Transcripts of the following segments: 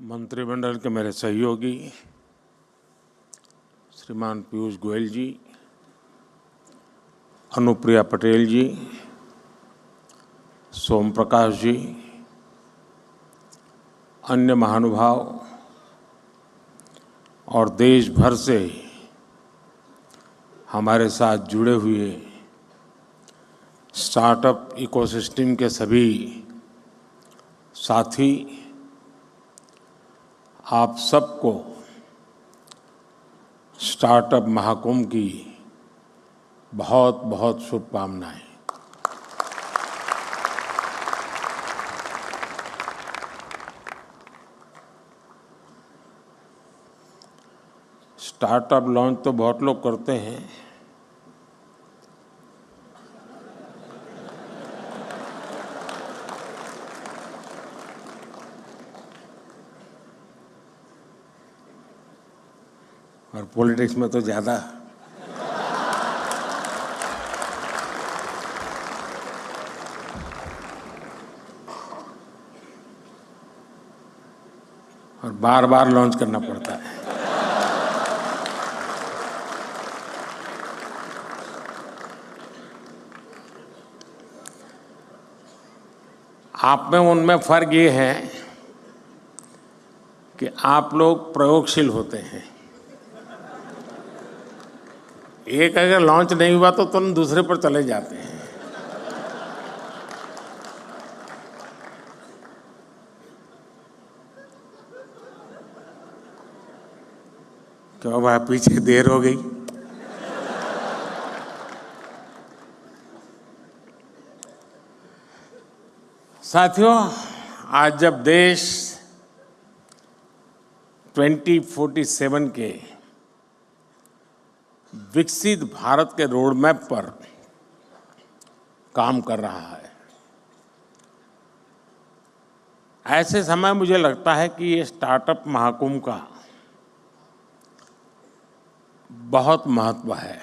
मंत्रिमंडल के मेरे सहयोगी श्रीमान पीयूष गोयल जी, अनुप्रिया पटेल जी, सोम प्रकाश जी, अन्य महानुभाव और देश भर से हमारे साथ जुड़े हुए स्टार्टअप इकोसिस्टम के सभी साथी, आप सबको स्टार्टअप महाकुंभ की बहुत बहुत शुभकामनाएं। स्टार्टअप लॉन्च तो बहुत लोग करते हैं, और पॉलिटिक्स में तो ज़्यादा। और बार बार लॉन्च करना पड़ता है। आप में उनमें फर्क ये है कि आप लोग प्रयोगशील होते हैं। एक अगर लॉन्च नहीं हुआ तो तुरंत दूसरे पर चले जाते हैं। क्यों भाई, पीछे देर हो गई? साथियों, आज जब देश 2047 के विकसित भारत के रोड मैप पर काम कर रहा है, ऐसे समय मुझे लगता है कि ये स्टार्टअप महाकुंभ का बहुत महत्व है।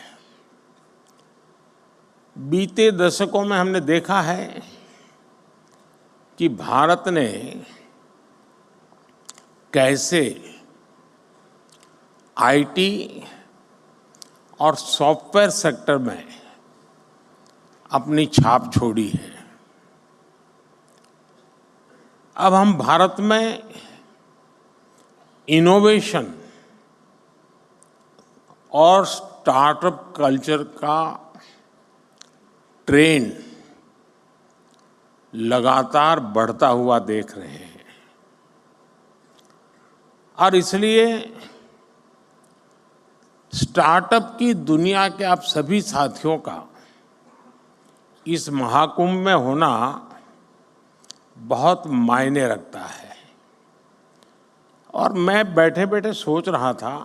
बीते दशकों में हमने देखा है कि भारत ने कैसे आईटी और सॉफ्टवेयर सेक्टर में अपनी छाप छोड़ी है। अब हम भारत में इनोवेशन और स्टार्टअप कल्चर का ट्रेंड लगातार बढ़ता हुआ देख रहे हैं, और इसलिए स्टार्टअप की दुनिया के आप सभी साथियों का इस महाकुंभ में होना बहुत मायने रखता है। और मैं बैठे बैठे सोच रहा था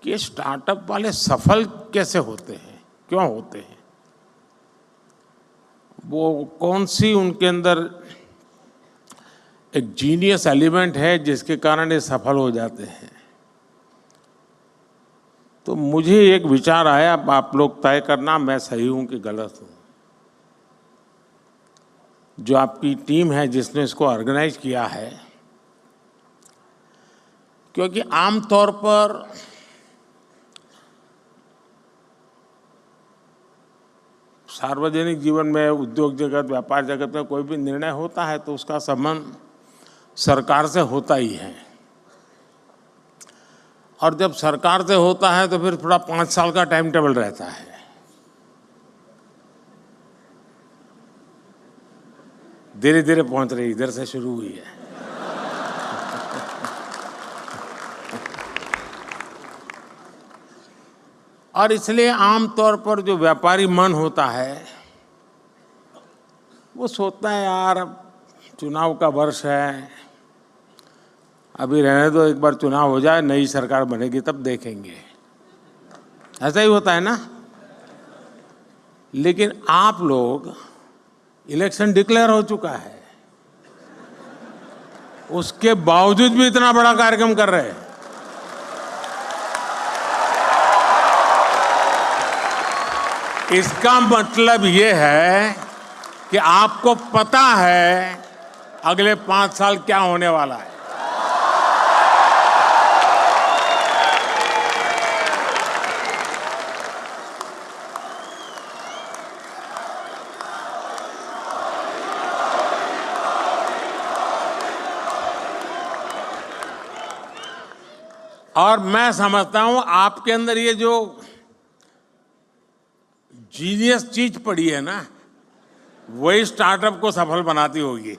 कि स्टार्टअप वाले सफल कैसे होते हैं, क्यों होते हैं, वो कौन सी उनके अंदर एक जीनियस एलिमेंट है जिसके कारण ये सफल हो जाते हैं। तो मुझे एक विचार आया, आप लोग तय करना मैं सही हूं कि गलत हूं। जो आपकी टीम है जिसने इसको ऑर्गेनाइज किया है, क्योंकि आमतौर पर सार्वजनिक जीवन में, उद्योग जगत, व्यापार जगत में कोई भी निर्णय होता है तो उसका संबंध सरकार से होता ही है। और जब सरकार से होता है तो फिर थोड़ा 5 साल का टाइम टेबल रहता है। धीरे धीरे पहुंच रही, इधर से शुरू हुई है। और इसलिए आमतौर पर जो व्यापारी मन होता है वो सोचता है, यार अब चुनाव का वर्ष है, अभी रहने दो, एक बार चुनाव हो जाए, नई सरकार बनेगी तब देखेंगे। ऐसा ही होता है ना। लेकिन आप लोग, इलेक्शन डिक्लेयर हो चुका है, उसके बावजूद भी इतना बड़ा कार्यक्रम कर रहे हैं। इसका मतलब ये है कि आपको पता है अगले 5 साल क्या होने वाला है। और मैं समझता हूं आपके अंदर ये जो जीनियस चीज पड़ी है ना, वही स्टार्टअप को सफल बनाती होगी।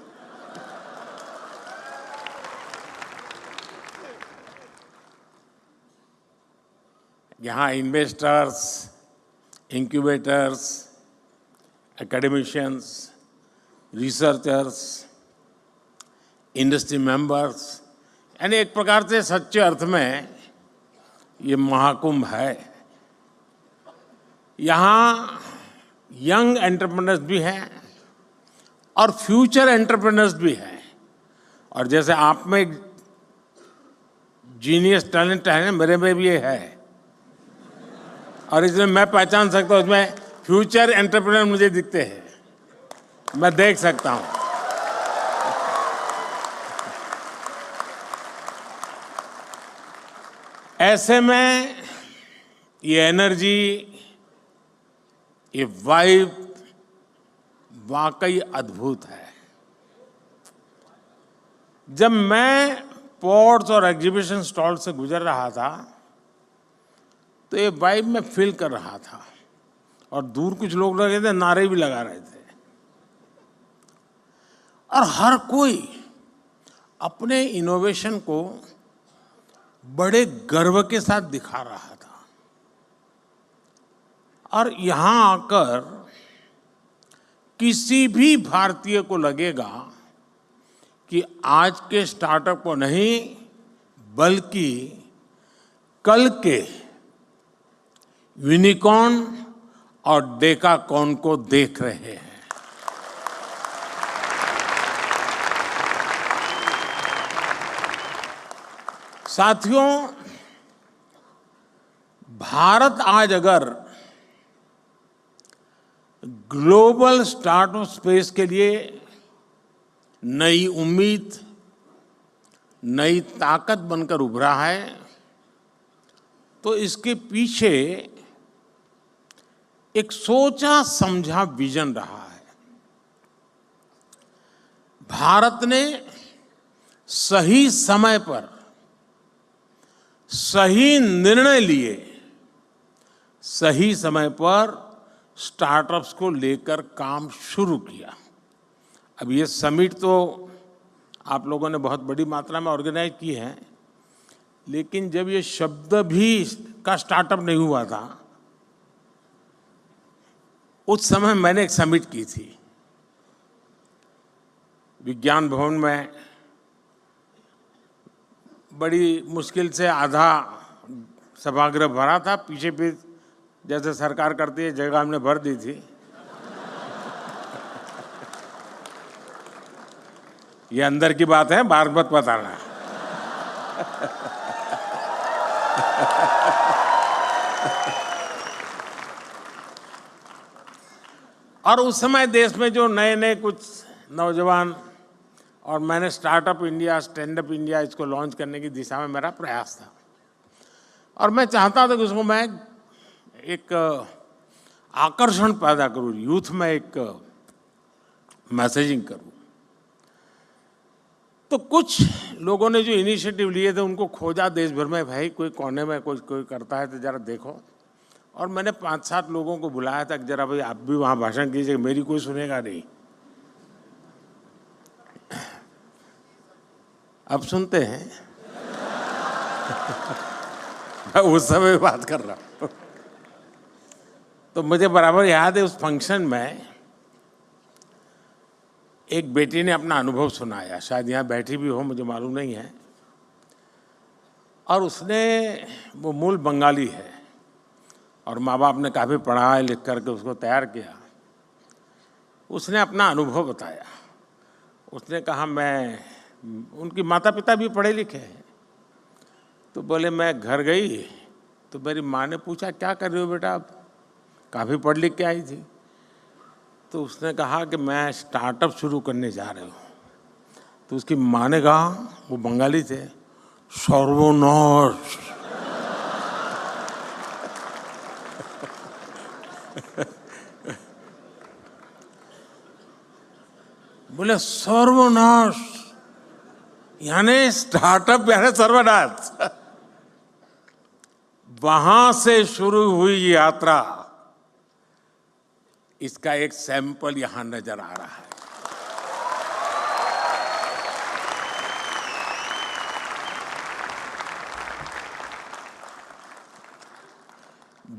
यहाँ investors, incubators, academicians, researchers, industry members, यानी एक प्रकार से सच्चे अर्थ में ये महाकुंभ है। यहाँ यंग एंटरप्रेन्योर्स भी हैं और फ्यूचर एंटरप्रेन्योर्स भी हैं। और जैसे आप में एक जीनियस टैलेंट है, मेरे में भी ये है, और इसमें मैं पहचान सकता हूँ, इसमें फ्यूचर एंटरप्रेन्योर मुझे दिखते हैं, मैं देख सकता हूँ। ऐसे में ये एनर्जी, ये वाइब वाकई अद्भुत है। जब मैं पोर्ट्स और एग्जीबिशन स्टॉल से गुजर रहा था तो ये वाइब मैं फील कर रहा था, और दूर कुछ लोग लगे थे, नारे भी लगा रहे थे, और हर कोई अपने इनोवेशन को बड़े गर्व के साथ दिखा रहा था। और यहां आकर किसी भी भारतीय को लगेगा कि आज के स्टार्टअप को नहीं, बल्कि कल के यूनिकॉर्न और डेकाकॉर्न को देख रहे हैं। साथियों, भारत आज अगर ग्लोबल स्टार्टअप स्पेस के लिए नई उम्मीद, नई ताकत बनकर उभरा है, तो इसके पीछे एक सोचा समझा विजन रहा है। भारत ने सही समय पर सही निर्णय लिए, सही समय पर स्टार्टअप्स को लेकर काम शुरू किया। अब ये समिट तो आप लोगों ने बहुत बड़ी मात्रा में ऑर्गेनाइज की है, लेकिन जब ये शब्द भी का स्टार्टअप नहीं हुआ था, उस समय मैंने एक समिट की थी विज्ञान भवन में। बड़ी मुश्किल से आधा सभागृह भरा था, पीछे भी जैसे सरकार करती है जगह हमने भर दी थी। ये अंदर की बात है, बाहर मत बताना। और उस समय देश में जो नए नए कुछ नौजवान, और मैंने startup India, stand up India, इसको लॉन्च करने की दिशा में मेरा प्रयास था, और मैं चाहता था कि उसको मैं एक आकर्षण पैदा करूं, यूथ में एक मैसेजिंग करूं। तो कुछ लोगों ने जो इनिशिएटिव लिए थे उनको खोजा देश भर में, भाई कोई कोने में कोई करता है तो जरा देखो। और मैंने 5-7 लोगों को बुलाया था कि जरा भाई आप भी वहाँ भाषण कीजिए, मेरी कोई सुनेगा नहीं। अब सुनते हैं। मैं उस समय बात कर रहा हूँ। तो मुझे बराबर याद है, उस फंक्शन में एक बेटी ने अपना अनुभव सुनाया, शायद यहाँ बैठी भी हो, मुझे मालूम नहीं है। और उसने, वो मूल बंगाली है और माँ बाप ने काफ़ी पढ़ा लिख करके उसको तैयार किया। उसने अपना अनुभव बताया। उसने कहा, मैं, उनकी माता पिता भी पढ़े लिखे हैं, तो बोले मैं घर गई तो मेरी माँ ने पूछा क्या कर रही हो बेटा, आप काफ़ी पढ़ लिख के आई थी। तो उसने कहा कि मैं स्टार्टअप शुरू करने जा रही हूँ। तो उसकी माँ ने कहा, वो बंगाली थे, सर्वनाश। बोले सर्वनाश यानी स्टार्टअप यानी सर्वनाश। वहां से शुरू हुई यात्रा, इसका एक सैंपल यहां नजर आ रहा है।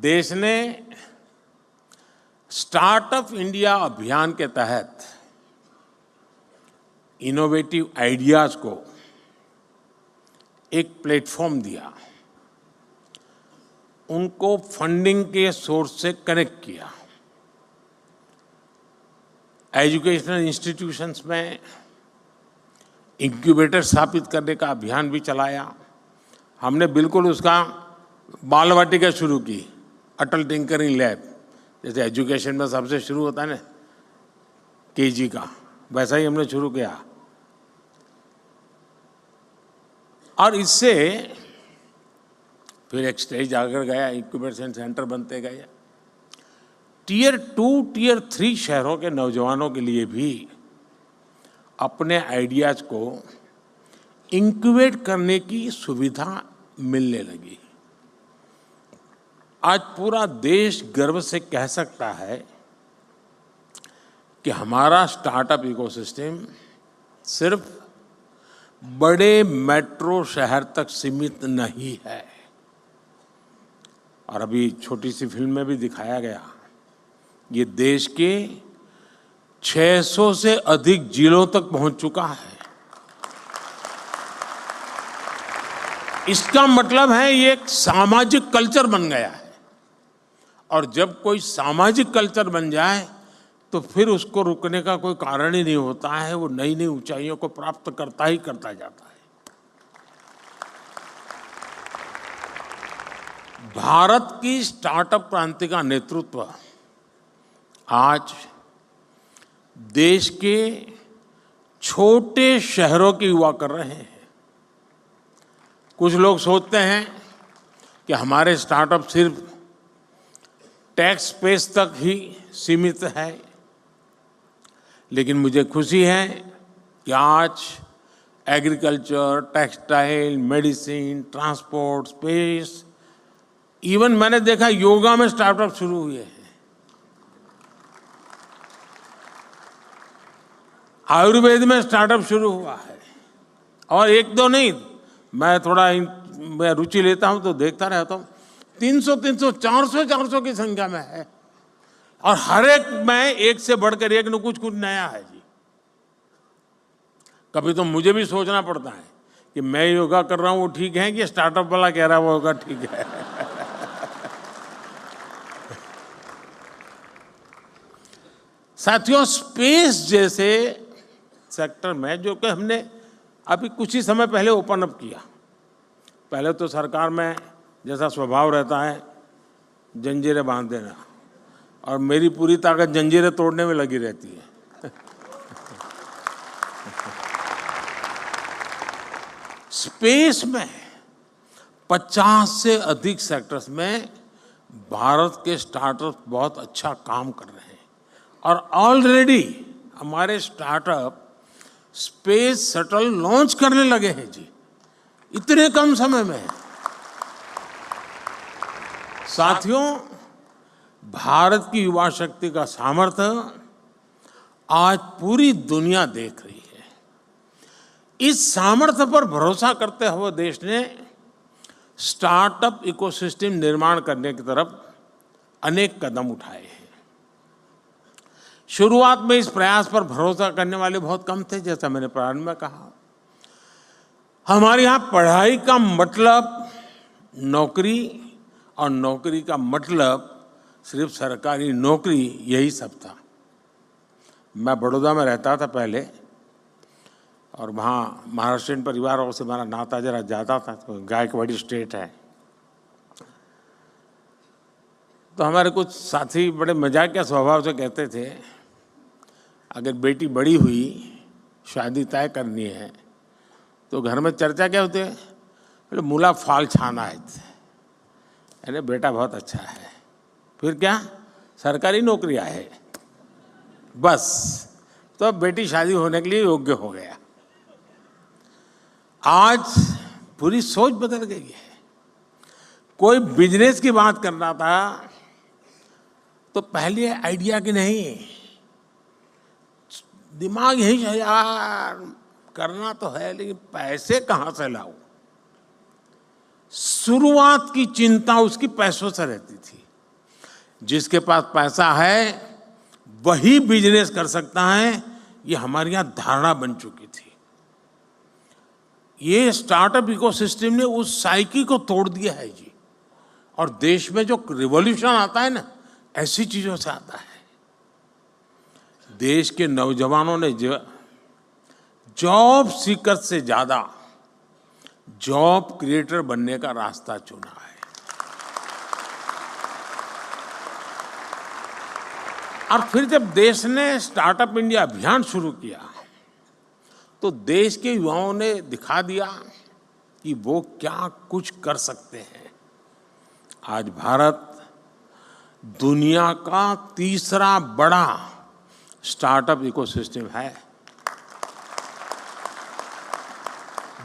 देश ने स्टार्टअप इंडिया अभियान के तहत इनोवेटिव आइडियाज को एक प्लेटफॉर्म दिया, उनको फंडिंग के सोर्स से कनेक्ट किया, एजुकेशनल इंस्टीट्यूशंस में इंक्यूबेटर स्थापित करने का अभियान भी चलाया। हमने बिल्कुल उसका बाल वाटिका शुरू की, अटल टिंकरिंग लैब, जैसे एजुकेशन में सबसे शुरू होता है ना केजी का, वैसा ही हमने शुरू किया। और इससे फिर एक स्टेज आकर गया, इंक्यूबेशन सेंटर बनते गए। टियर 2, टियर 3 शहरों के नौजवानों के लिए भी अपने आइडियाज को इंक्यूबेट करने की सुविधा मिलने लगी। आज पूरा देश गर्व से कह सकता है कि हमारा स्टार्टअप इकोसिस्टम सिर्फ बड़े मेट्रो शहर तक सीमित नहीं है। और अभी छोटी सी फिल्म में भी दिखाया गया, ये देश के 600 से अधिक जिलों तक पहुंच चुका है। इसका मतलब है ये एक सामाजिक कल्चर बन गया है, और जब कोई सामाजिक कल्चर बन जाए तो फिर उसको रुकने का कोई कारण ही नहीं होता है। वो नई नई ऊंचाइयों को प्राप्त करता ही करता जाता है। भारत की स्टार्टअप क्रांति का नेतृत्व आज देश के छोटे शहरों के युवा कर रहे हैं। कुछ लोग सोचते हैं कि हमारे स्टार्टअप सिर्फ टैक्स स्पेस तक ही सीमित है, लेकिन मुझे खुशी है कि आज agriculture, textile, medicine, transport, space, even मैंने देखा योगा में स्टार्टअप शुरू हुए हैं। आयुर्वेद में स्टार्टअप शुरू हुआ है, और एक दो नहीं, मैं थोड़ा मैं रुचि लेता हूं तो देखता रहता हूं। 300, 400 की संख्या में है, और हर एक में एक से बढ़कर एक न कुछ नया है जी। कभी तो मुझे भी सोचना पड़ता है कि मैं योगा कर रहा हूं वो ठीक है कि स्टार्टअप वाला कह रहा है वो योगा ठीक है। साथियों, स्पेस जैसे सेक्टर में जो कि हमने अभी कुछ ही समय पहले ओपन अप किया, पहले तो सरकार में जैसा स्वभाव रहता है जंजीरें बांध देना, और मेरी पूरी ताकत जंजीरें तोड़ने में लगी रहती है। स्पेस में 50 से अधिक सेक्टर्स में भारत के स्टार्टअप बहुत अच्छा काम कर रहे हैं, और ऑलरेडी हमारे स्टार्टअप स्पेस शटल लॉन्च करने लगे हैं जी, इतने कम समय में। साथियों, भारत की युवा शक्ति का सामर्थ्य आज पूरी दुनिया देख रही है। इस सामर्थ्य पर भरोसा करते हुए देश ने स्टार्टअप इकोसिस्टम निर्माण करने की तरफ अनेक कदम उठाए हैं। शुरुआत में इस प्रयास पर भरोसा करने वाले बहुत कम थे, जैसा मैंने प्रारंभ में कहा। हमारे यहाँ पढ़ाई का मतलब नौकरी, और नौकरी का मतलब सिर्फ सरकारी नौकरी, यही सब था। मैं बड़ौदा में रहता था पहले, और वहाँ महाराष्ट्रियन परिवारों से हमारा नाता जरा ज़्यादा था, तो गायकवाड़ी स्टेट है। तो हमारे कुछ साथी बड़े मजाकिया स्वभाव से कहते थे, अगर बेटी बड़ी हुई, शादी तय करनी है तो घर में चर्चा क्या होती है? बोले मूला फाल छाना है। अरे बेटा बहुत अच्छा है, फिर क्या? सरकारी नौकरी है बस, तो अब बेटी शादी होने के लिए योग्य हो गया। आज पूरी सोच बदल गई है। कोई बिजनेस की बात करना था तो पहले आइडिया की नहीं, दिमाग यही है यार, करना तो है लेकिन पैसे कहां से लाऊं। शुरुआत की चिंता उसकी पैसों से रहती थी। जिसके पास पैसा है वही बिजनेस कर सकता है, ये हमारे यहां धारणा बन चुकी थी। ये स्टार्टअप इकोसिस्टम ने उस साइकिल को तोड़ दिया है जी। और देश में जो रिवॉल्यूशन आता है ना, ऐसी चीजों से आता है। देश के नौजवानों ने जॉब सीकर से ज्यादा जॉब क्रिएटर बनने का रास्ता चुना है। और फिर जब देश ने स्टार्टअप इंडिया अभियान शुरू किया तो देश के युवाओं ने दिखा दिया कि वो क्या कुछ कर सकते हैं। आज भारत दुनिया का तीसरा बड़ा स्टार्टअप इकोसिस्टम है।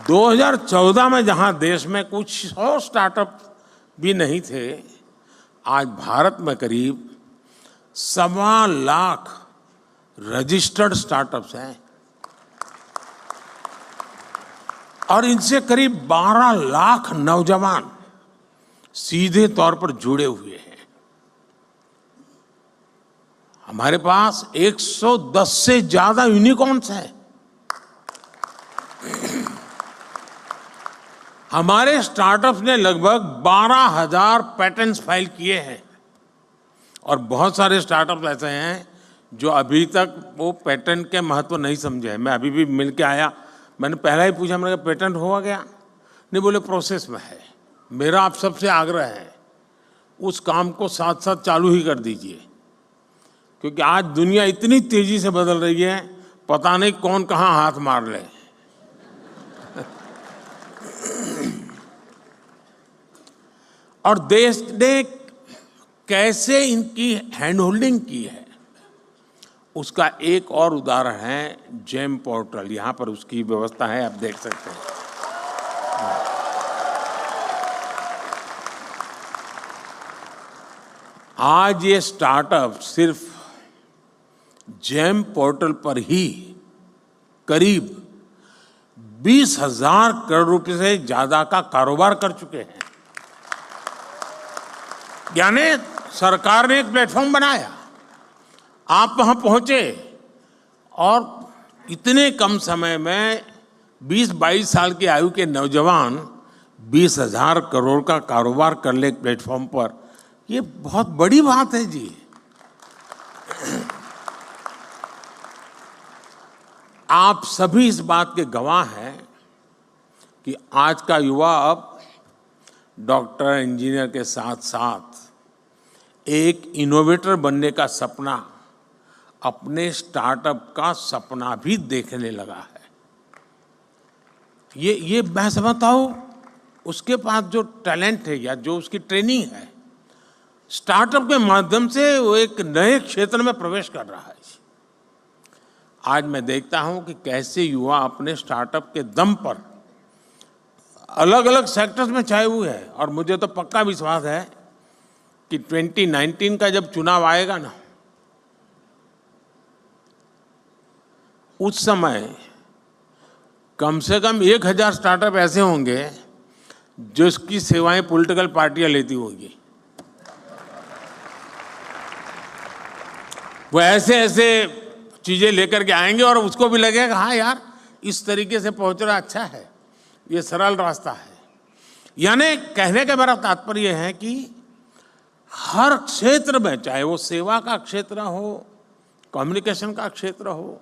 2014 में जहां देश में कुछ 100 स्टार्टअप भी नहीं थे, आज भारत में करीब 1.25 लाख रजिस्टर्ड स्टार्टअप्स हैं और इनसे करीब 12 लाख नौजवान सीधे तौर पर जुड़े हुए हैं। हमारे पास 110 से ज्यादा यूनिकॉर्न्स हैं। हमारे स्टार्टअप्स ने लगभग 12,000 पैटेंट्स फाइल किए हैं और बहुत सारे स्टार्टअप्स ऐसे हैं जो अभी तक वो पेटेंट के महत्व नहीं समझे हैं। मैं अभी भी मिल के आया, मैंने पहला ही पूछा, मैंने कहा पेटेंट हुआ गया? नहीं, बोले प्रोसेस में है। मेरा आप सबसे आग्रह है उस काम को साथ साथ चालू ही कर दीजिए, क्योंकि आज दुनिया इतनी तेजी से बदल रही है, पता नहीं कौन कहां हाथ मार ले। और देश ने कैसे इनकी हैंड होल्डिंग की है उसका एक और उदाहरण है जेम पोर्टल। यहां पर उसकी व्यवस्था है, आप देख सकते हैं। आज ये स्टार्टअप सिर्फ जेम पोर्टल पर ही करीब 20,000 करोड़ रुपए से ज्यादा का कारोबार कर चुके हैं। यानी सरकार ने एक प्लेटफॉर्म बनाया, आप वहां पहुंचे और इतने कम समय में 20-22 साल की आयु के नौजवान 20,000 करोड़ का कारोबार कर ले प्लेटफॉर्म पर। ये बहुत बड़ी बात है जी। आप सभी इस बात के गवाह हैं कि आज का युवा अब डॉक्टर, इंजीनियर के साथ साथ एक इनोवेटर बनने का सपना, अपने स्टार्टअप का सपना भी देखने लगा है। ये मैं समझता हूं उसके पास जो टैलेंट है या जो उसकी ट्रेनिंग है, स्टार्टअप के माध्यम से वो एक नए क्षेत्र में प्रवेश कर रहा है। आज मैं देखता हूं कि कैसे युवा अपने स्टार्टअप के दम पर अलग अलग सेक्टर्स में छाए हुए हैं। और मुझे तो पक्का विश्वास है कि 2019 का जब चुनाव आएगा ना, उस समय कम से कम 1,000 स्टार्टअप ऐसे होंगे जो इसकी सेवाएं पॉलिटिकल पार्टियां लेती होंगी। वो ऐसे ऐसे चीजें लेकर के आएंगे और उसको भी लगेगा हाँ यार, इस तरीके से पहुंच रहा अच्छा है, ये सरल रास्ता है। यानी कहने का मेरा तात्पर्य है कि हर क्षेत्र में, चाहे वो सेवा का क्षेत्र हो, कम्युनिकेशन का क्षेत्र हो,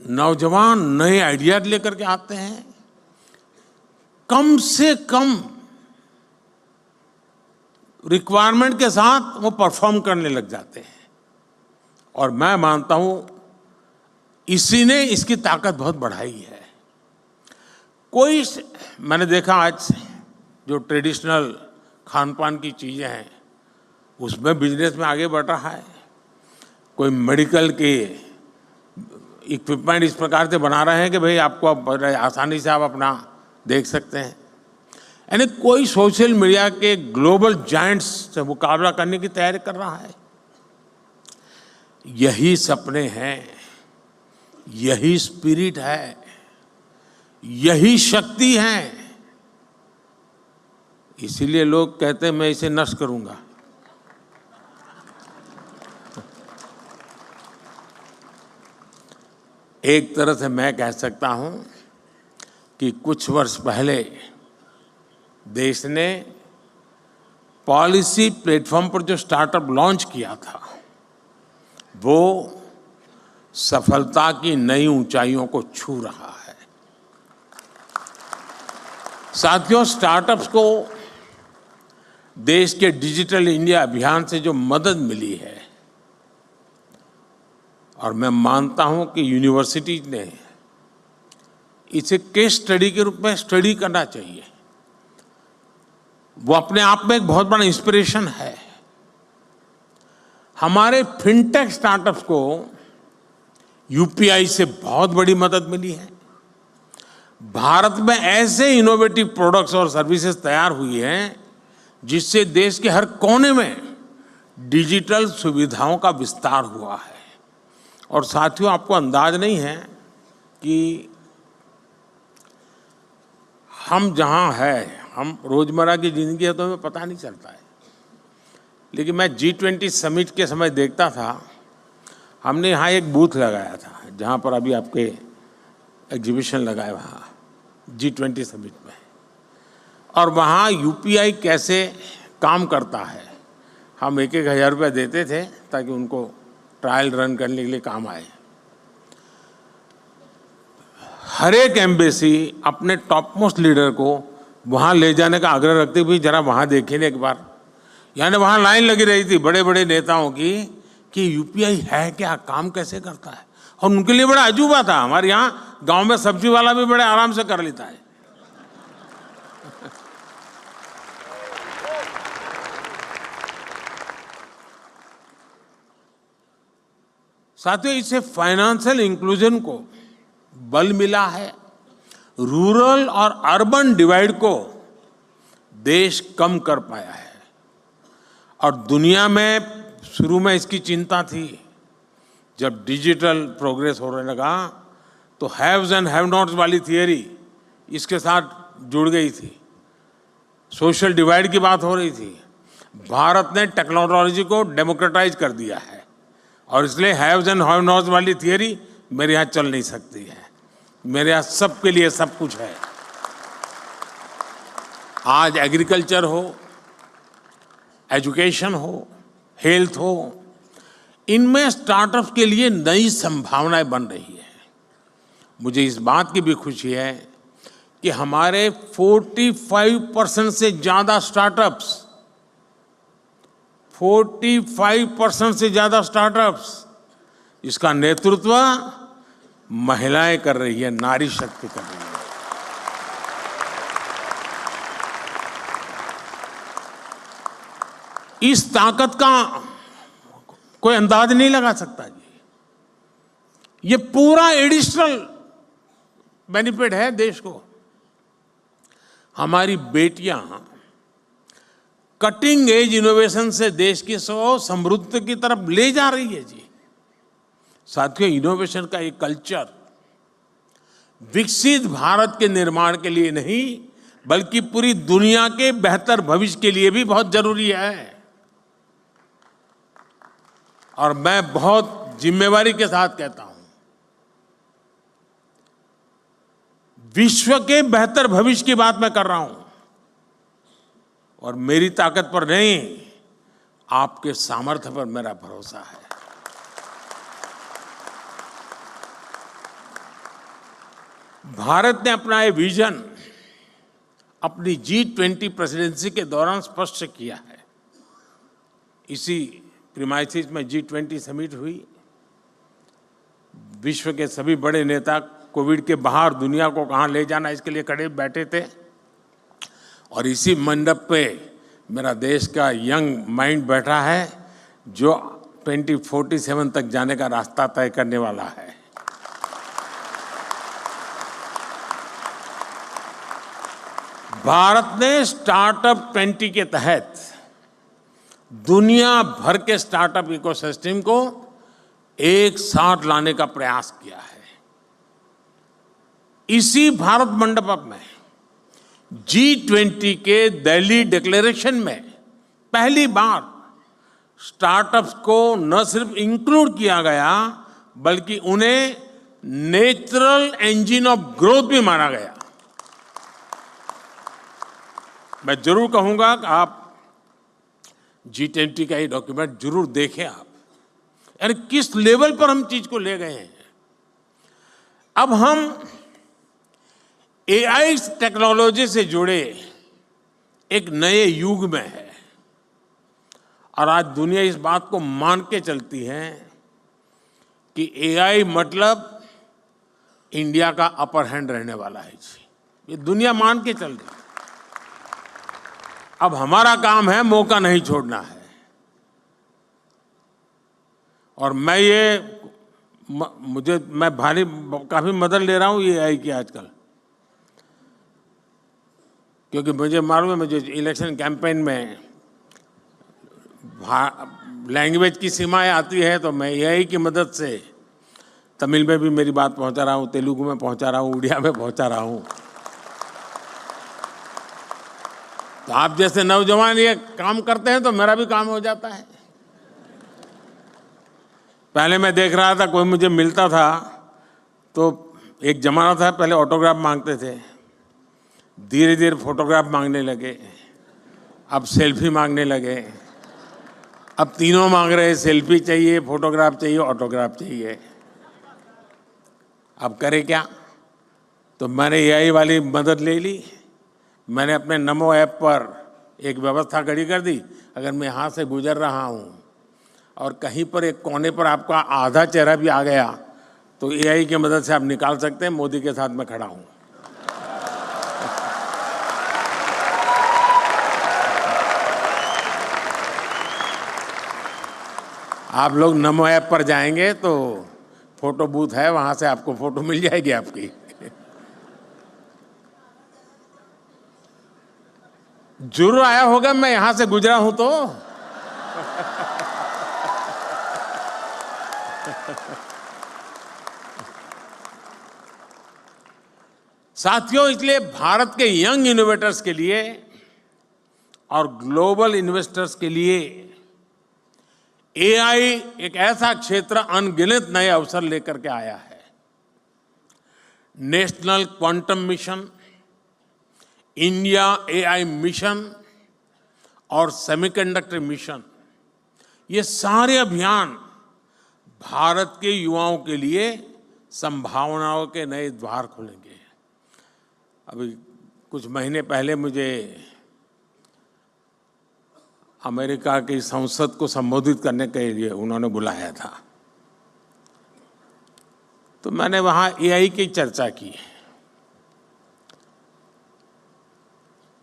नौजवान नए आइडिया लेकर के आते हैं। कम से कम रिक्वायरमेंट के साथ वो परफॉर्म करने लग जाते हैं। और मैं मानता हूं इसी ने इसकी ताकत बहुत बढ़ाई है। मैंने देखा आज जो ट्रेडिशनल खान पान की चीज़ें हैं उसमें बिजनेस में आगे बढ़ रहा है। कोई मेडिकल के इक्विपमेंट इस प्रकार से बना रहे हैं कि भाई आपको आसानी से आप अपना देख सकते हैं। यानी कोई सोशल मीडिया के ग्लोबल जायंट्स से मुकाबला करने की तैयारी कर रहा है। यही सपने हैं, यही स्पिरिट है, यही शक्ति है। इसीलिए लोग कहते हैं मैं इसे नष्ट करूंगा। एक तरह से मैं कह सकता हूं कि कुछ वर्ष पहले देश ने पॉलिसी प्लेटफॉर्म पर जो स्टार्टअप लॉन्च किया था वो सफलता की नई ऊंचाइयों को छू रहा है। साथियों, स्टार्टअप्स को देश के डिजिटल इंडिया अभियान से जो मदद मिली है, और मैं मानता हूं कि यूनिवर्सिटीज ने इसे केस स्टडी के रूप में स्टडी करना चाहिए। वो अपने आप में एक बहुत बड़ा इंस्पिरेशन है। हमारे फिनटेक स्टार्टअप्स को यूपीआई से बहुत बड़ी मदद मिली है। भारत में ऐसे इनोवेटिव प्रोडक्ट्स और सर्विसेज तैयार हुई हैं जिससे देश के हर कोने में डिजिटल सुविधाओं का विस्तार हुआ है। और साथियों, आपको अंदाज नहीं है कि हम जहां हैं, हम रोजमर्रा की जिंदगी है तो हमें पता नहीं चलता है, लेकिन मैं G20 समिट के समय देखता था, हमने यहाँ एक बूथ लगाया था जहाँ पर अभी आपके एग्जीबिशन लगा है वहाँ G20 समिट में, और वहाँ यूपीआई कैसे काम करता है हम 1,000 रुपये देते थे ताकि उनको ट्रायल रन करने के लिए काम आए। हर एक एम्बेसी अपने टॉप मोस्ट लीडर को वहाँ ले जाने का आग्रह रखते हुए जरा वहाँ देखिए एक बार। यानी वहाँ लाइन लगी रही थी बड़े बड़े नेताओं की कि यूपीआई है क्या, काम कैसे करता है, और उनके लिए बड़ा अजूबा था। हमारे यहाँ गांव में सब्जी वाला भी बड़े आराम से कर लेता है। साथियों, इससे फाइनेंशियल इंक्लूजन को बल मिला है। रूरल और अर्बन डिवाइड को देश कम कर पाया है। और दुनिया में शुरू में इसकी चिंता थी। जब डिजिटल प्रोग्रेस होने लगा तो हैव्स एंड हैव नॉट्स वाली थियरी इसके साथ जुड़ गई थी। सोशल डिवाइड की बात हो रही थी। भारत ने टेक्नोलॉजी को डेमोक्रेटाइज कर दिया है और इसलिए हैव्स एंड हैव नॉट्स वाली थियरी मेरे यहाँ चल नहीं सकती है। मेरे यहाँ सबके लिए सब कुछ है। आज एग्रीकल्चर हो, एजुकेशन हो, हेल्थ हो, इनमें स्टार्टअप्स के लिए नई संभावनाएं बन रही है। मुझे इस बात की भी खुशी है कि हमारे 45% से ज्यादा स्टार्टअप्स 45% से ज्यादा स्टार्टअप्स इसका नेतृत्व महिलाएं कर रही है, नारी शक्ति कर रही है। इस ताकत का कोई अंदाज नहीं लगा सकता जी। ये पूरा एडिशनल बेनिफिट है देश को। हमारी बेटियां कटिंग एज इनोवेशन से देश की समृद्धि की तरफ ले जा रही है जी। साथियों, इनोवेशन का ये कल्चर विकसित भारत के निर्माण के लिए नहीं बल्कि पूरी दुनिया के बेहतर भविष्य के लिए भी बहुत जरूरी है। और मैं बहुत जिम्मेवारी के साथ कहता हूं, विश्व के बेहतर भविष्य की बात मैं कर रहा हूं, और मेरी ताकत पर नहीं, आपके सामर्थ्य पर मेरा भरोसा है। भारत ने अपना ये विजन अपनी G20 प्रेसिडेंसी के दौरान स्पष्ट किया है। इसी प्रीमाइसिस में G20 समिट हुई। विश्व के सभी बड़े नेता कोविड के बाहर दुनिया को कहाँ ले जाना इसके लिए खड़े बैठे थे, और इसी मंडप पे मेरा देश का यंग माइंड बैठा है जो 2047 तक जाने का रास्ता तय करने वाला है। भारत ने स्टार्टअप 20 के तहत दुनिया भर के स्टार्टअप इकोसिस्टम को एक साथ लाने का प्रयास किया है। इसी भारत मंडप में G20 के दिल्ली डिक्लेरेशन में पहली बार स्टार्टअप्स को न सिर्फ इंक्लूड किया गया बल्कि उन्हें नेचुरल इंजन ऑफ ग्रोथ भी माना गया। मैं जरूर कहूंगा कि आप G20 का ये डॉक्यूमेंट जरूर देखें आप, यानी किस लेवल पर हम चीज को ले गए हैं। अब हम AI टेक्नोलॉजी से जुड़े एक नए युग में है और आज दुनिया इस बात को मान के चलती है कि AI मतलब इंडिया का अपर हैंड रहने वाला है जी, ये दुनिया मान के चल रही है। अब हमारा काम है मौका नहीं छोड़ना है, और मैं काफी मदद ले रहा हूं ये AI की आजकल, क्योंकि मुझे मालूम है मुझे इलेक्शन कैंपेन में लैंग्वेज की सीमाएं आती है, तो मैं AI की मदद से तमिल में भी मेरी बात पहुंचा रहा हूं, तेलुगु में पहुंचा रहा हूं, उड़िया में पहुंचा रहा हूं। तो आप जैसे नौजवान ये काम करते हैं तो मेरा भी काम हो जाता है। पहले मैं देख रहा था कोई मुझे मिलता था तो एक जमाना था पहले ऑटोग्राफ मांगते थे, धीरे धीरे फोटोग्राफ मांगने लगे, अब सेल्फी मांगने लगे, अब तीनों मांग रहे, सेल्फी चाहिए, फोटोग्राफ चाहिए, ऑटोग्राफ चाहिए। अब करे क्या? तो मैंने AI वाली मदद ले ली। मैंने अपने नमो ऐप पर एक व्यवस्था खड़ी कर दी, अगर मैं यहाँ से गुजर रहा हूँ और कहीं पर एक कोने पर आपका आधा चेहरा भी आ गया तो AI की मदद से आप निकाल सकते हैं मोदी के साथ मैं खड़ा हूँ। आप लोग नमो ऐप पर जाएंगे तो फोटो बूथ है, वहां से आपको फोटो मिल जाएगी आपकी। जरूर आया होगा, मैं यहां से गुजरा हूं तो। साथियों, इसलिए भारत के यंग इनोवेटर्स के लिए और ग्लोबल इन्वेस्टर्स के लिए AI एक ऐसा क्षेत्र अनगिनत नए अवसर लेकर के आया है। National quantum mission, India AI mission और सेमीकंडक्टर मिशन, ये सारे अभियान भारत के युवाओं के लिए संभावनाओं के नए द्वार खोलेंगे। अभी कुछ महीने पहले मुझे अमेरिका की संसद को संबोधित करने के लिए उन्होंने बुलाया था, तो मैंने वहाँ AI की चर्चा की।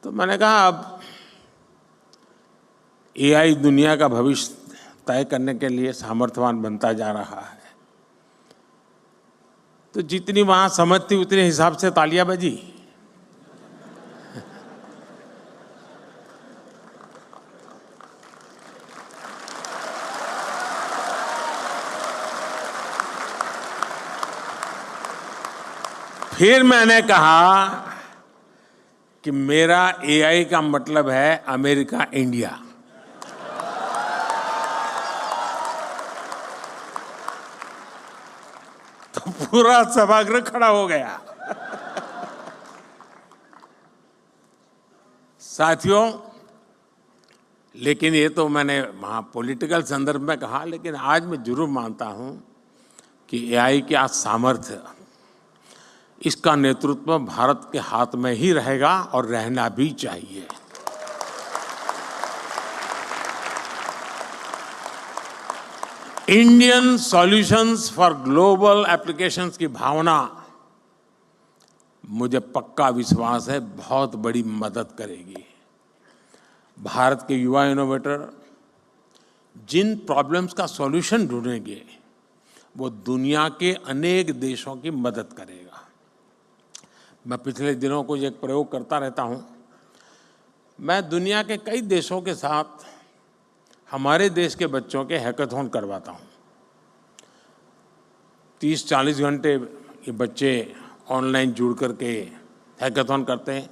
तो मैंने कहा अब AI दुनिया का भविष्य तय करने के लिए सामर्थ्यवान बनता जा रहा है, तो जितनी वहाँ समझ थी उतने हिसाब से तालियां बजी। फिर मैंने कहा कि मेरा AI का मतलब है अमेरिका इंडिया। तो पूरा सभागृह खड़ा हो गया। साथियों, लेकिन ये तो मैंने वहाँ पॉलिटिकल संदर्भ में कहा, लेकिन आज मैं जरूर मानता हूँ कि AI का सामर्थ्य, इसका नेतृत्व भारत के हाथ में ही रहेगा और रहना भी चाहिए। Indian solutions for global applications की भावना मुझे पक्का विश्वास है बहुत बड़ी मदद करेगी। भारत के युवा इनोवेटर जिन प्रॉब्लम्स का सॉल्यूशन ढूंढेंगे वो दुनिया के अनेक देशों की मदद करेगा। मैं पिछले दिनों को एक प्रयोग करता रहता हूं। मैं दुनिया के कई देशों के साथ हमारे देश के बच्चों के हैकाथॉन करवाता हूं। 30-40 घंटे ये बच्चे ऑनलाइन जुड़ करके हैकाथॉन करते हैं।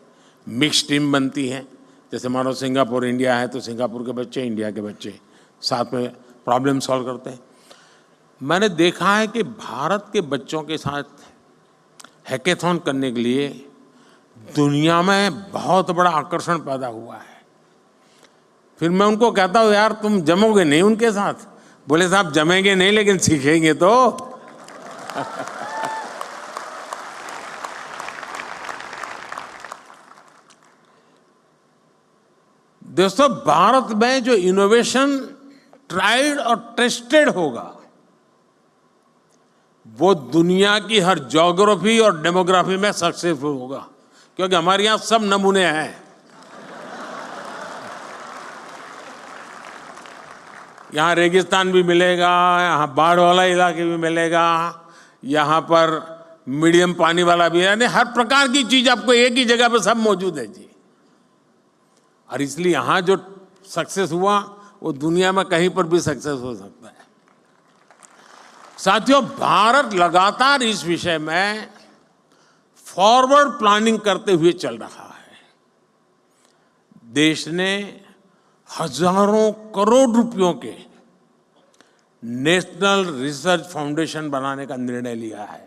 मिक्स टीम बनती है। जैसे मानो सिंगापुर इंडिया है तो सिंगापुर के बच्चे इंडिया के बच्चे साथ में प्रॉब्लम सॉल्व करते हैं। मैंने देखा है कि भारत के बच्चों के साथ हैकाथॉन करने के लिए दुनिया में बहुत बड़ा आकर्षण पैदा हुआ है। फिर मैं उनको कहता हूँ यार तुम जमोगे नहीं उनके साथ? बोले साहब जमेंगे नहीं लेकिन सीखेंगे तो। दोस्तों, भारत में जो इनोवेशन ट्राइड और टेस्टेड होगा वो दुनिया की हर ज्योग्राफी और डेमोग्राफी में सक्सेसफुल होगा, क्योंकि हमारे यहां सब नमूने हैं। यहाँ रेगिस्तान भी मिलेगा, यहाँ बाढ़ वाला इलाके भी मिलेगा, यहाँ पर मीडियम पानी वाला भी है, यानी हर प्रकार की चीज आपको एक ही जगह पे सब मौजूद है जी। और इसलिए यहाँ जो सक्सेस हुआ वो दुनिया में कहीं पर भी सक्सेस हो सकता है। साथियों, भारत लगातार इस विषय में फॉरवर्ड प्लानिंग करते हुए चल रहा है। देश ने हजारों करोड़ रुपयों के नेशनल रिसर्च फाउंडेशन बनाने का निर्णय लिया है।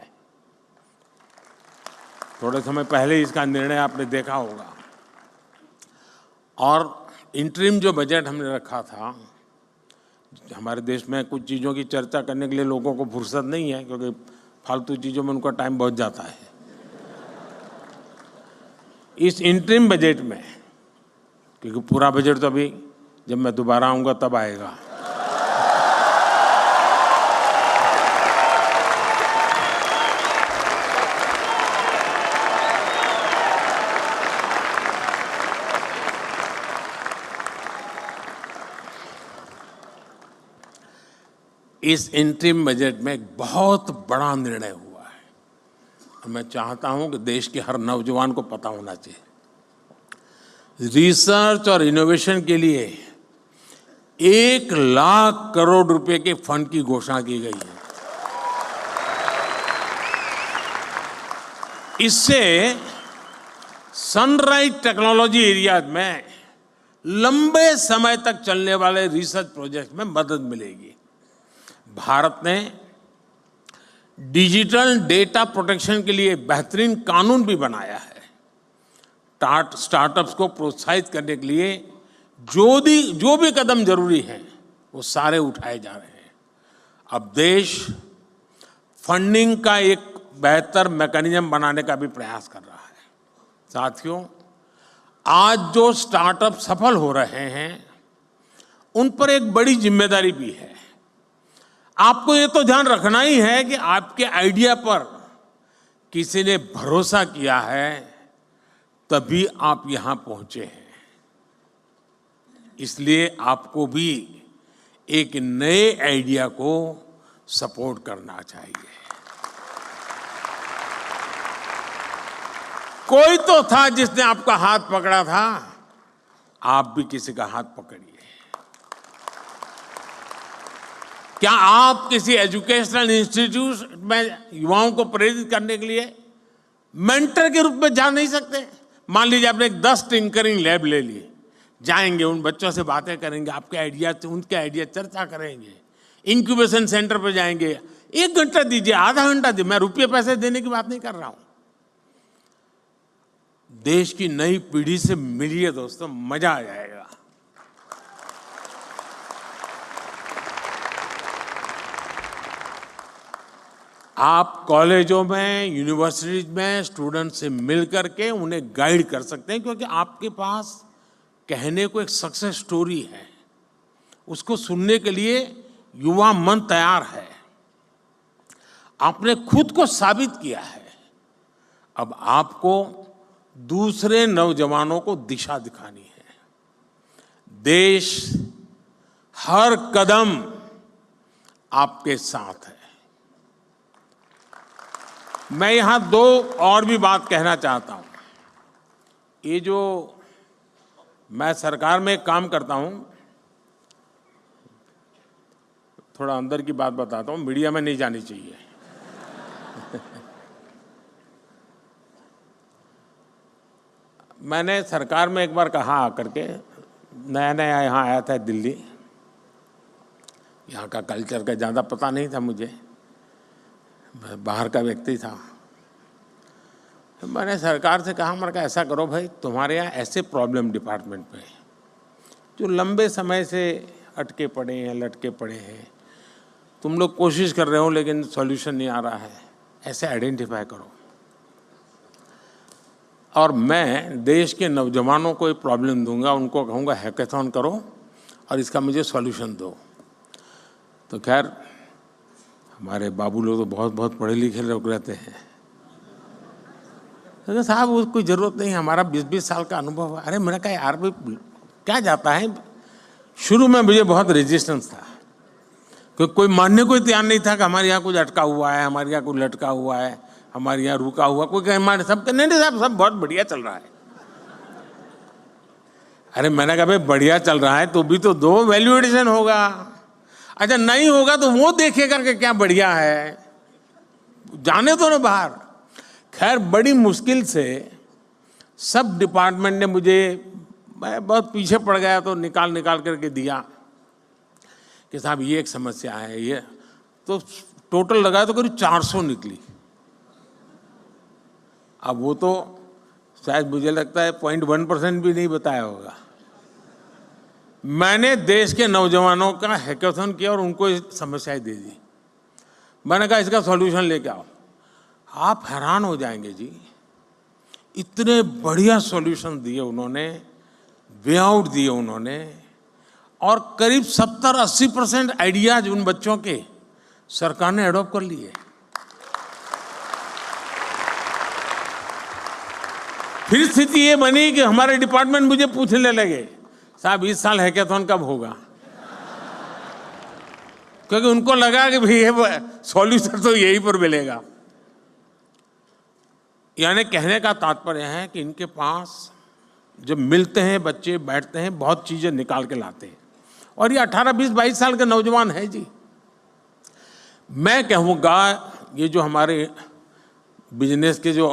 थोड़े समय पहले इसका निर्णय आपने देखा होगा। और इंटरिम जो बजट हमने रखा था, हमारे देश में कुछ चीज़ों की चर्चा करने के लिए लोगों को फुर्सत नहीं है, क्योंकि फालतू चीज़ों में उनका टाइम बहुत जाता है। इस इंटरिम बजट में, क्योंकि पूरा बजट तो अभी जब मैं दोबारा आऊँगा तब आएगा, इस इंटरिम बजट में एक बहुत बड़ा निर्णय हुआ है और मैं चाहता हूं कि देश के हर नौजवान को पता होना चाहिए। रिसर्च और इनोवेशन के लिए 1 लाख करोड़ रुपए के फंड की घोषणा की गई है। इससे सनराइज टेक्नोलॉजी एरिया में लंबे समय तक चलने वाले रिसर्च प्रोजेक्ट में मदद मिलेगी। भारत ने डिजिटल डेटा प्रोटेक्शन के लिए बेहतरीन कानून भी बनाया है। स्टार्टअप्स को प्रोत्साहित करने के लिए जो भी कदम जरूरी हैं वो सारे उठाए जा रहे हैं। अब देश फंडिंग का एक बेहतर मैकेनिज्म बनाने का भी प्रयास कर रहा है। साथियों, आज जो स्टार्टअप सफल हो रहे हैं उन पर एक बड़ी जिम्मेदारी भी है। आपको ये तो ध्यान रखना ही है कि आपके आइडिया पर किसी ने भरोसा किया है, तभी आप यहां पहुंचे हैं। इसलिए आपको भी एक नए आइडिया को सपोर्ट करना चाहिए। कोई तो था जिसने आपका हाथ पकड़ा था, आप भी किसी का हाथ पकड़िए। क्या आप किसी एजुकेशनल इंस्टीट्यूट में युवाओं को प्रेरित करने के लिए मेंटर के रूप में जा नहीं सकते? मान लीजिए आपने 10 टिंकरिंग लैब ले लिए, जाएंगे उन बच्चों से बातें करेंगे, आपके आइडिया उनके आइडिया चर्चा करेंगे, इंक्यूबेशन सेंटर पर जाएंगे। 1 घंटा दीजिए, आधा घंटा दीजिए, मैं रुपये पैसे देने की बात नहीं कर रहा हूं। देश की नई पीढ़ी से मिलिए दोस्तों, मजा आ जाएगा। आप कॉलेजों में, यूनिवर्सिटीज में स्टूडेंट से मिल करके उन्हें गाइड कर सकते हैं, क्योंकि आपके पास कहने को एक सक्सेस स्टोरी है। उसको सुनने के लिए युवा मन तैयार है, आपने खुद को साबित किया है। अब आपको दूसरे नौजवानों को दिशा दिखानी है। देश हर कदम आपके साथ है। मैं यहां दो और भी बात कहना चाहता हूं। ये जो मैं सरकार में काम करता हूं, थोड़ा अंदर की बात बताता हूं, मीडिया में नहीं जानी चाहिए। मैंने सरकार में एक बार कहा आकर के, नया नया यहाँ आया था दिल्ली, यहाँ का कल्चर का ज़्यादा पता नहीं था मुझे, मैं बाहर का व्यक्ति था। मैंने सरकार से कहा, मैंने कहा ऐसा करो भाई, तुम्हारे यहाँ ऐसे प्रॉब्लम डिपार्टमेंट में जो लंबे समय से अटके पड़े हैं, लटके पड़े हैं, तुम लोग कोशिश कर रहे हो लेकिन सॉल्यूशन नहीं आ रहा है, ऐसे आइडेंटिफाई करो और मैं देश के नौजवानों को ये प्रॉब्लम दूंगा, उनको कहूँगा हैकेथॉन करो और इसका मुझे सॉल्यूशन दो। तो खैर हमारे बाबू लोग तो बहुत बहुत पढ़े लिखे लोग रहते हैं, तो साहब उसको कोई ज़रूरत नहीं, हमारा 20-20 साल का अनुभव है। अरे मैंने कहा यार भाई क्या जाता है। शुरू में मुझे बहुत रेजिस्टेंस था, क्योंकि कोई मानने को तैयार नहीं था कि हमारे यहाँ कुछ अटका हुआ है, हमारे यहाँ कुछ लटका हुआ है, हमारे यहाँ रुका हुआ, कोई कहे हमारे सब नहीं साहब सब बहुत बढ़िया चल रहा है। अरे मैंने कहा भाई बढ़िया चल रहा है तो भी तो दो, वैल्यू एडिशन होगा। अच्छा नहीं होगा तो वो देखेगा कि क्या बढ़िया है, जाने दो ना बाहर। खैर बड़ी मुश्किल से सब डिपार्टमेंट ने मुझे, मैं बहुत पीछे पड़ गया तो निकाल करके दिया कि साहब ये एक समस्या है, ये तो टोटल लगाया तो करीब 400 निकली। अब वो तो शायद मुझे लगता है 0.1% भी नहीं बताया होगा। मैंने देश के नौजवानों का हैकेथॉन किया और उनको समस्याएं दे दी। मैंने कहा इसका सॉल्यूशन लेके आओ। आप हैरान हो जाएंगे जी, इतने बढ़िया सॉल्यूशन दिए उन्होंने, वे आउट दिए उन्होंने, और करीब 70-80% आइडियाज उन बच्चों के सरकार ने अडॉप्ट कर लिए। फिर स्थिति ये बनी कि हमारे डिपार्टमेंट मुझे पूछने लगे, साहब इस साल हैकेथॉन कब होगा, क्योंकि उनको लगा कि भाई ये सॉल्यूशन तो यहीं पर मिलेगा। यानी कहने का तात्पर्य है कि इनके पास जब मिलते हैं बच्चे, बैठते हैं, बहुत चीजें निकाल के लाते हैं। और ये 18, 20, 22 साल के नौजवान है जी। मैं कहूँगा ये जो हमारे बिजनेस के जो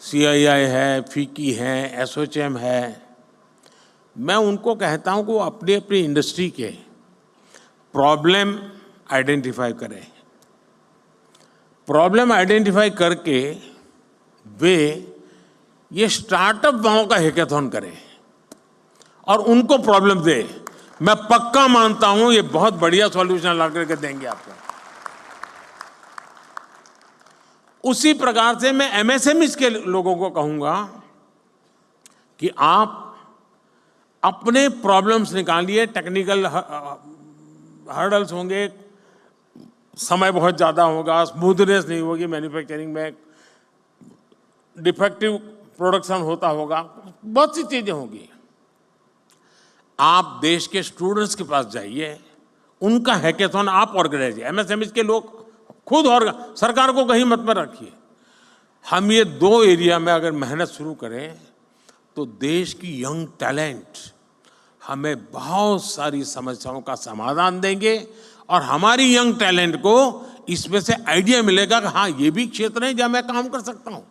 CII है, फीकी है, एसोचैम है, मैं उनको कहता हूँ कि वो अपनी अपनी इंडस्ट्री के प्रॉब्लम आइडेंटिफाई करें। प्रॉब्लम आइडेंटिफाई करके वे ये स्टार्टअप वालों का हैकेथॉन करें और उनको प्रॉब्लम दे। मैं पक्का मानता हूं ये बहुत बढ़िया सॉल्यूशन ला करके देंगे आपको। उसी प्रकार से मैं MSMEs के लोगों को कहूंगा कि आप अपने प्रॉब्लम्स निकालिए। टेक्निकल हर्डल्स होंगे, समय बहुत ज़्यादा होगा, स्मूथनेस नहीं होगी मैन्युफैक्चरिंग में, डिफेक्टिव प्रोडक्शन होता होगा, बहुत सी चीज़ें होंगी। आप देश के स्टूडेंट्स के पास जाइए, उनका हैकेथॉन आप ऑर्गेनाइज, MSMEs के लोग खुद, और सरकार को कहीं मत में रखिए। हम ये 2 एरिया में अगर मेहनत शुरू करें तो देश की यंग टैलेंट हमें बहुत सारी समस्याओं का समाधान देंगे और हमारी यंग टैलेंट को इसमें से आइडिया मिलेगा कि हाँ ये भी क्षेत्र है जहां मैं काम कर सकता हूं।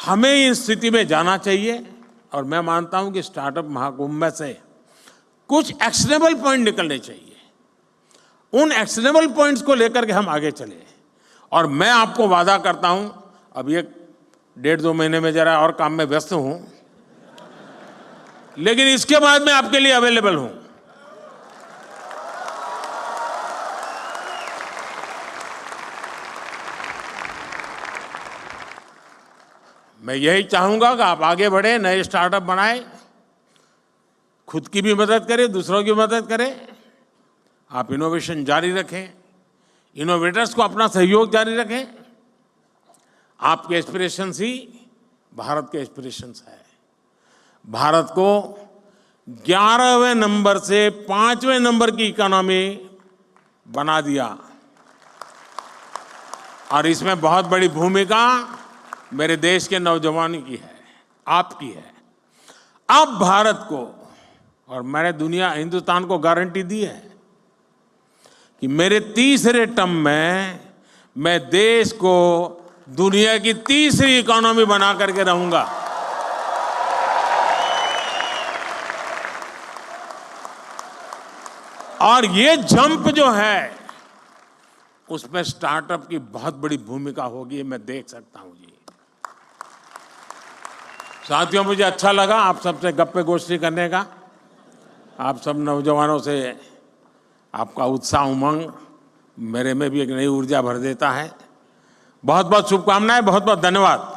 हमें इस स्थिति में जाना चाहिए और मैं मानता हूं कि स्टार्टअप महाकुंभ में से कुछ एक्शनेबल पॉइंट निकलने चाहिए। उन एक्शनेबल पॉइंट्स को लेकर के हम आगे चले। और मैं आपको वादा करता हूं, अब ये 1.5-2 महीने में जरा और काम में व्यस्त हूं, लेकिन इसके बाद मैं आपके लिए अवेलेबल हूं। मैं यही चाहूंगा कि आप आगे बढ़े, नए स्टार्टअप बनाएं खुद की भी मदद करें, दूसरों की मदद करें। आप इनोवेशन जारी रखें, इनोवेटर्स को अपना सहयोग जारी रखें। आपके एस्पिरेशंस ही भारत के एस्पिरेशंस है। भारत को 11वें नंबर से 5वें नंबर की इकोनॉमी बना दिया, और इसमें बहुत बड़ी भूमिका मेरे देश के नौजवानों की है, आपकी है। अब भारत को, और मैंने हिंदुस्तान को गारंटी दी है कि मेरे तीसरे टर्म में मैं देश को दुनिया की तीसरी इकोनॉमी बना करके रहूंगा। और ये जंप जो है उसमें स्टार्टअप की बहुत बड़ी भूमिका होगी, मैं देख सकता हूं जी। साथियों, मुझे अच्छा लगा आप सबसे गप्पे गोष्ठी करने का। आप सब नौजवानों से आपका उत्साह, उमंग मेरे में भी एक नई ऊर्जा भर देता है। बहुत बहुत शुभकामनाएं, बहुत बहुत धन्यवाद।